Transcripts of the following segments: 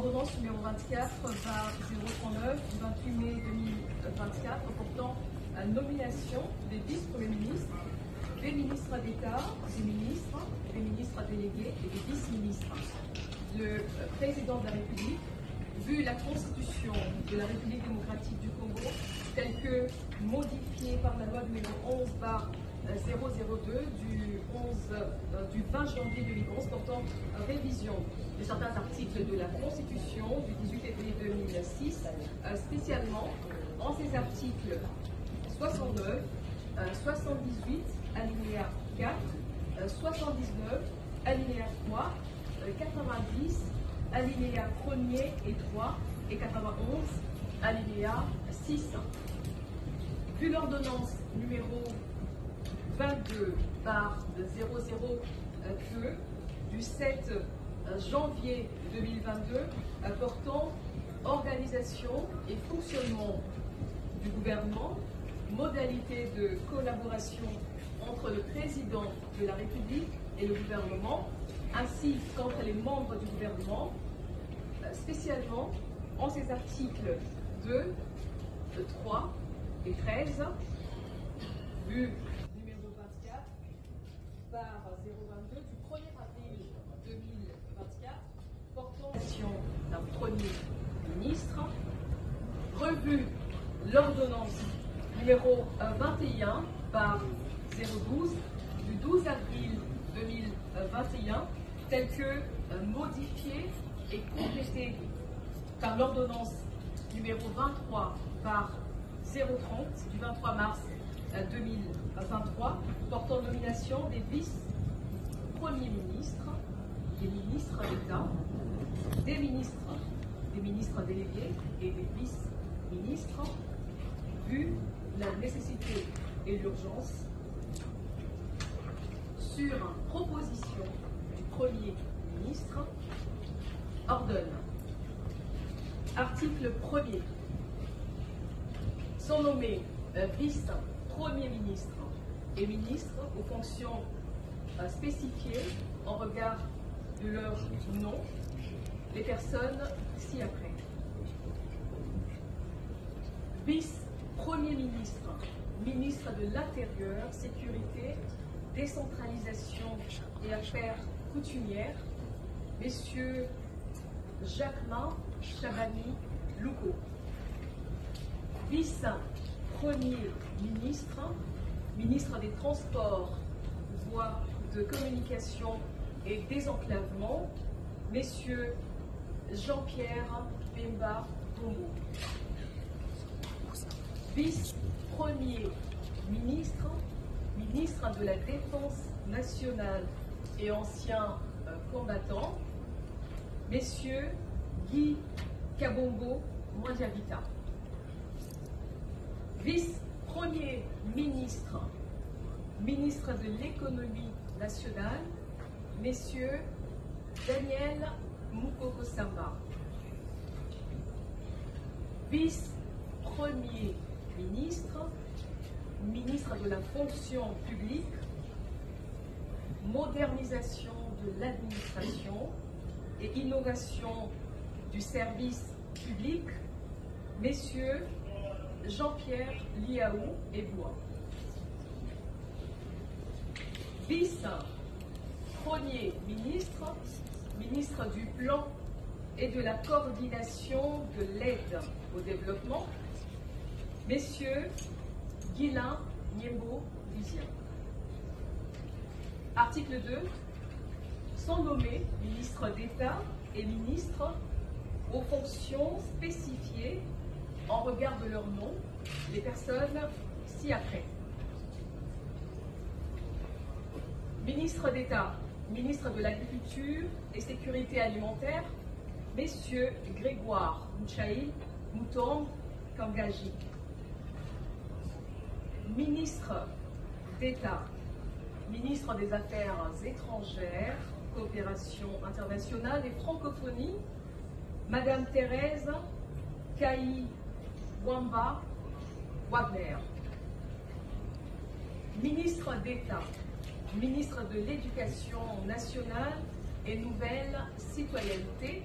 ordonnance numéro 24/039 du 28 mai 2024 portant la nomination des vice-premiers ministres, des ministres d'État, des ministres délégués et des vice-ministres. Le président de la République, vu la Constitution de la République démocratique du Congo, telle que modifiée par la loi numéro 11/002 du 20 janvier 2011 portant révision de certains articles de la Constitution du 18 février 2006, spécialement en ces articles 69, 78, alinéa 4, 79, alinéa 3, 90, alinéa 1er et 3 et 91, alinéa 6. Vu l'ordonnance numéro 22/002 du 7 janvier 2022 portant organisation et fonctionnement du gouvernement, modalités de collaboration entre le président de la République et le gouvernement, ainsi qu'entre les membres du gouvernement, spécialement en ces articles 2, 3 et 13, vu numéro 24 par 022 du 1er avril 2024 portant d'un Premier ministre, revu l'ordonnance numéro 21 par 012 du 12 avril 2021 telle que modifiée et complétée par l'ordonnance numéro 23 par 030 du 23 mars 2023 portant nomination des vice-premiers ministres, des ministres d'État, des ministres délégués et des vice-ministres, vu la nécessité et l'urgence, sur proposition du Premier ministre, ordonne. Article 1er. Sont nommés vice-premiers ministres et ministres aux fonctions spécifiées en regard de leur nom, les personnes ci-après. Vice-premier ministre, ministre de l'Intérieur, Sécurité, Décentralisation et Affaires coutumières, messieurs Jacquemin Chabani Louko. Vice-premier ministre, ministre des Transports, voies de communication et désenclavement, messieurs Jean-Pierre Bemba Tombo. Vice-premier ministre, ministre de la Défense nationale et ancien combattant, messieurs Guy Kabongo Mwadiabita. Vice-premier ministre, ministre de l'économie nationale, messieurs Daniel Mukoko Samba. Vice-premier ministre, ministre de la fonction publique, modernisation de l'administration et innovation du service public, messieurs Jean-Pierre Liaou et Bois. Vice-premier ministre, ministre du Plan et de la coordination de l'aide au développement, messieurs Guilain Niembo Vizien. Article 2. Sont nommés ministres d'État et ministres aux fonctions spécifiées en regard de leur nom, les personnes ci-après. Ministre d'État, ministre de l'Agriculture et Sécurité alimentaire, messieurs Grégoire Mouchaï Moutom Kangaji. Ministre d'État, ministre des Affaires étrangères, coopération internationale et francophonie, Madame Thérèse Kaï Wamba Wagner. Ministre d'État, ministre de l'Éducation nationale et nouvelle citoyenneté,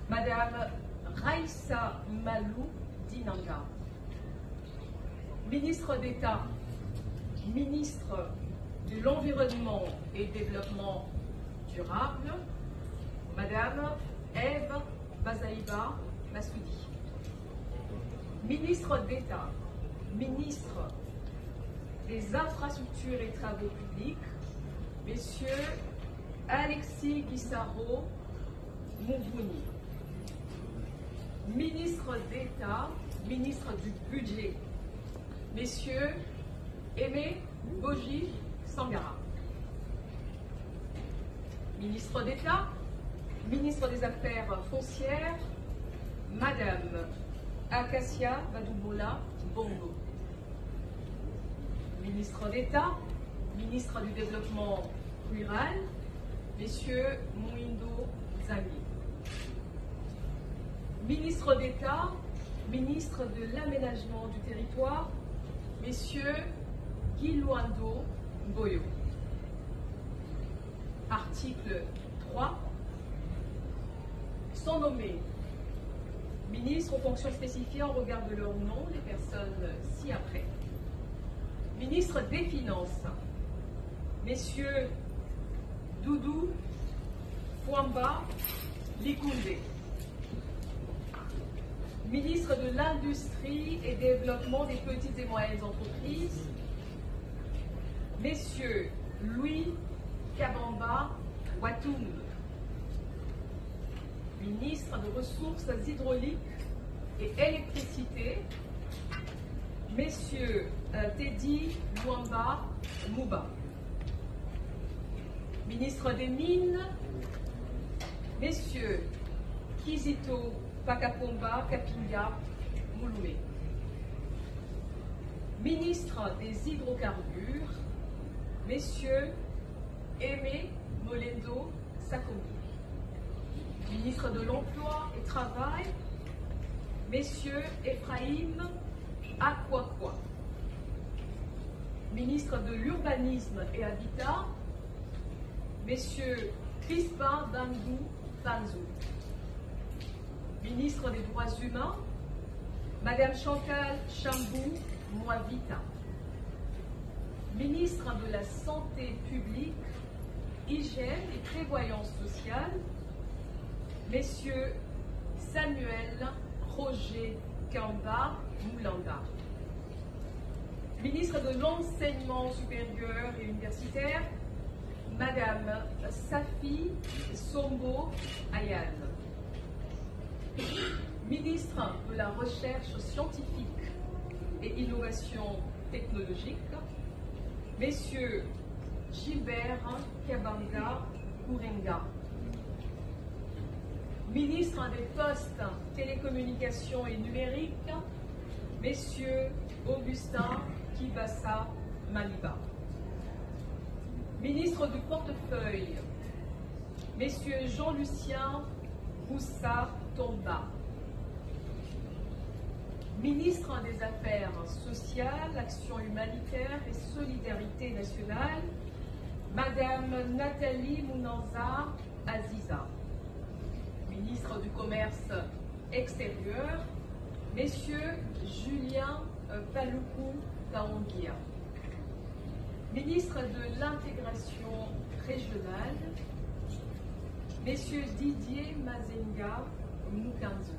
Madame Raissa Malou Dinanga. Ministre d'État, ministre de l'Environnement et Développement durable, Madame Ève Bazaïba Massoudi. Ministre d'État, ministre des Infrastructures et Travaux Publics, Messieurs Alexis Guissaro Mouvouni. Ministre d'État, ministre du Budget, Messieurs Aimé Boji Sangara. Ministre d'État, ministre des Affaires foncières, Madame Acacia Badoubola Bongo. Ministre d'État, ministre du Développement rural, Messieurs Mouindo Zangui. Ministre d'État, ministre de l'Aménagement du Territoire, Messieurs Guy Luando Boyo. Article 3. Sont nommés ministres aux fonctions spécifiées en regard de leur nom, les personnes ci-après. Ministre des Finances, Messieurs Doudou Fouamba Likoundé. Ministre de l'Industrie et Développement des petites et moyennes entreprises, Messieurs Louis Kabamba Watoum. Ministre de Ressources hydrauliques et électricité, Messieurs Teddy Luamba Mouba. Ministre des Mines, Messieurs Kizito Pakapomba Kapinga Mouloumé. Ministre des Hydrocarbures, Messieurs Aimé Molendo Sakomi. Ministre de l'Emploi et Travail, Messieurs Ephraïm Akwakwa. Ministre de l'Urbanisme et Habitat, Messieurs Crispin Bandou Fanzou. Ministre des Droits Humains, Madame Chantal Chambou Moavita. Ministre de la Santé publique, Hygiène et Prévoyance sociale, Messieurs Samuel Roger Kamba Moulanda. Ministre de l'Enseignement supérieur et universitaire, Madame Safi Sombo Ayane. Ministre de la Recherche scientifique et innovation technologique, Messieurs Gilbert Kabanga Kourenga. Ministre des Postes, Télécommunications et Numériques, Messieurs Augustin Kibassa Maliba. Ministre du Portefeuille, Messieurs Jean-Lucien Boussa Tomba. Ministre des Affaires sociales, Action humanitaire et solidarité nationale, Madame Nathalie Mounanza Aziza. Ministre du Commerce extérieur, Messieurs Julien Paloukou Kaonguia. Ministre de l'Intégration régionale, Messieurs Didier Mazenga Mukanzu.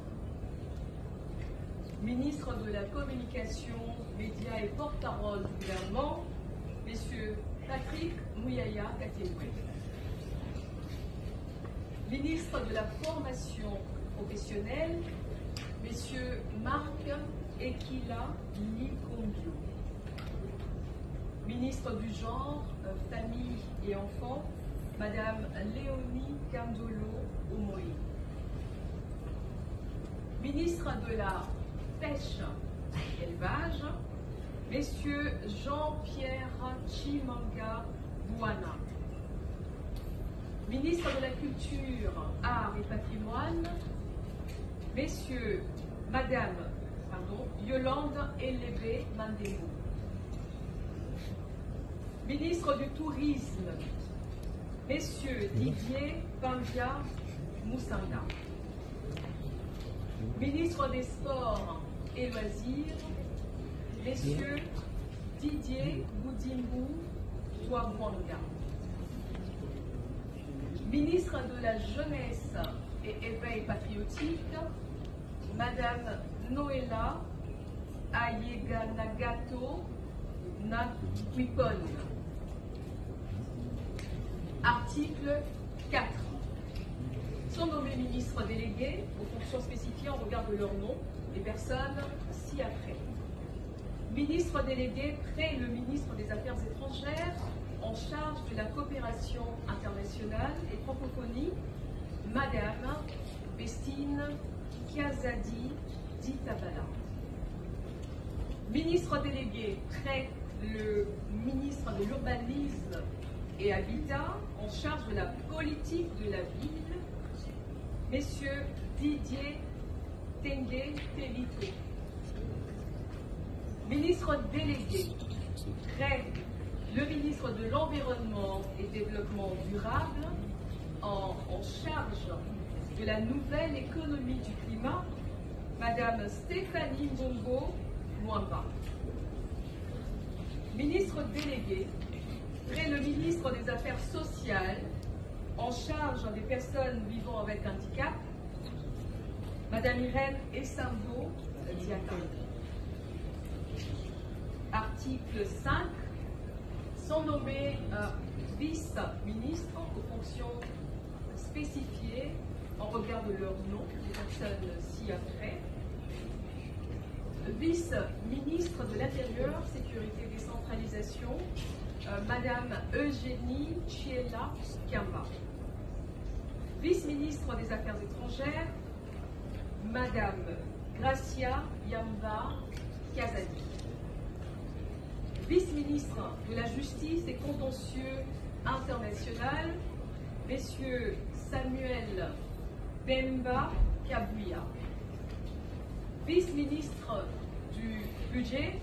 Ministre de la Communication, Médias et porte-parole du gouvernement, Messieurs Patrick Mouyaya Katemwe. Ministre de la Formation professionnelle, Messieurs Marc Ekila Likondio. Ministre du Genre, Famille et Enfants, Madame Léonie Kandolo Omoï. Ministre de la Pêche et Élevage, Messieurs Jean-Pierre Chimanga Bouana. Ministre de la Culture, Arts et Patrimoine, Messieurs, Madame, Yolande Elébé Mandemou. Ministre du Tourisme, Messieurs Didier Bandia Moussanga. Ministre des Sports et Loisirs, Messieurs Didier Boudimbo Touabouanga. Ministre de la Jeunesse et Éveil Patriotique, Madame Noëlla Ayeganagato Nakwipon. Article 4. Sont nommés ministres délégués aux fonctions spécifiées en regard de leur nom les personnes ci-après. Ministre délégué près le ministre des Affaires étrangères en charge de la coopération internationale et francophonie, Madame Bestine Kiazadi Ditabala. Ministre délégué près le ministre de l'Urbanisme et Habitat en charge de la politique de la ville, Messieurs Didier Tengue Telito. Ministre délégué près le ministre de l'Environnement et Développement durable en charge de la nouvelle économie du climat, Madame Stéphanie Mbongo Mwamba. Ministre délégué près le ministre des Affaires sociales en charge des personnes vivant avec handicap, Madame Irène Essambo Diaka. Article 5. Sont nommés vice-ministres aux fonctions spécifiées en regard de leur nom, les personnes ci-après. Vice-ministre de l'Intérieur, Sécurité, Décentralisation, Madame Eugénie Chiela Kiamba. Vice-ministre des Affaires étrangères, Madame Gracia Yamba Kazadi. Vice-ministre de la Justice et Contentieux International, Messieurs Samuel Bemba Kabouya. Vice-ministre du Budget,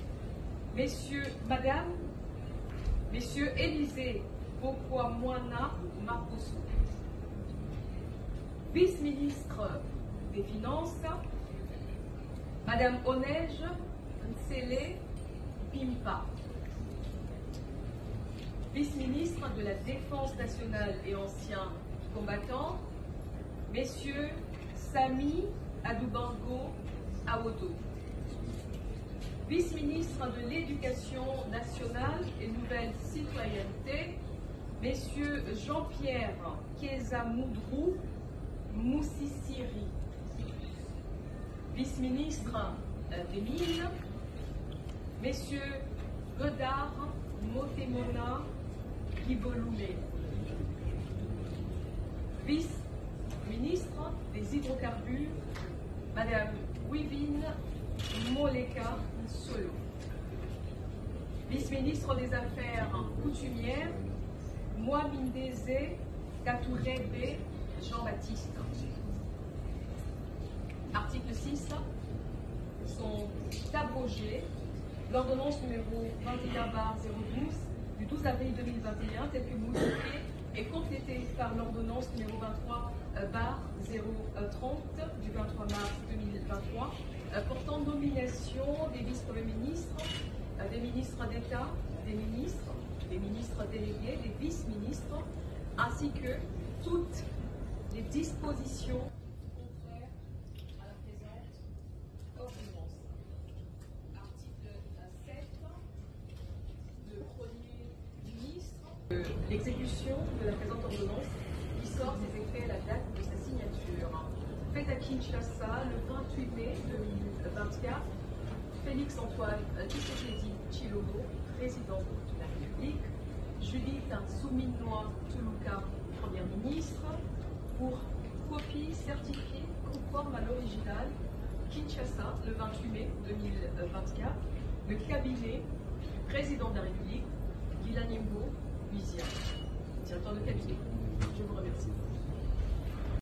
Messieurs Élisée Bokwa-Moana Maposo. Vice-ministre des Finances, Madame Onej Nsele Pimpa. Vice-ministre de la Défense nationale et anciens combattants, Messieurs Sami Adoubango Awodo. Vice-ministre de l'Éducation nationale et nouvelle citoyenneté, Messieurs Jean-Pierre Kezamoudrou Moussissiri. Vice-ministre des Mines, Messieurs Godard Motemona Kibolumé. Vice-ministre des Hydrocarbures, Madame Wivine Moleka Solo. Vice-ministre des Affaires coutumières, Mwamindeze Katourebe Jean-Baptiste. Article 6. Sont abrogées l'ordonnance numéro 21/012 du 12 avril 2021, telle que modifiée et complétée par l'ordonnance numéro 23/030 du 23 mars 2023, portant nomination des vice-premiers ministres, des ministres d'État, des ministres délégués, des vice-ministres, ainsi que toutes les dispositions contraires à la présente ordonnance. Article 7. Le Premier ministre, l'exécution de la présente ordonnance qui sort des effets à la date de sa signature. Faite à Kinshasa le 28 mai 2024, Félix Antoine Tshisekedi Tshilombo, président de la République, Judith Souminois Tuluka, première ministre, pour copie certifiée conforme à l'original, Kinshasa le 28 mai 2024, le cabinet du président de la République, Guilanimbo Wizia, directeur de cabinet. Je vous remercie.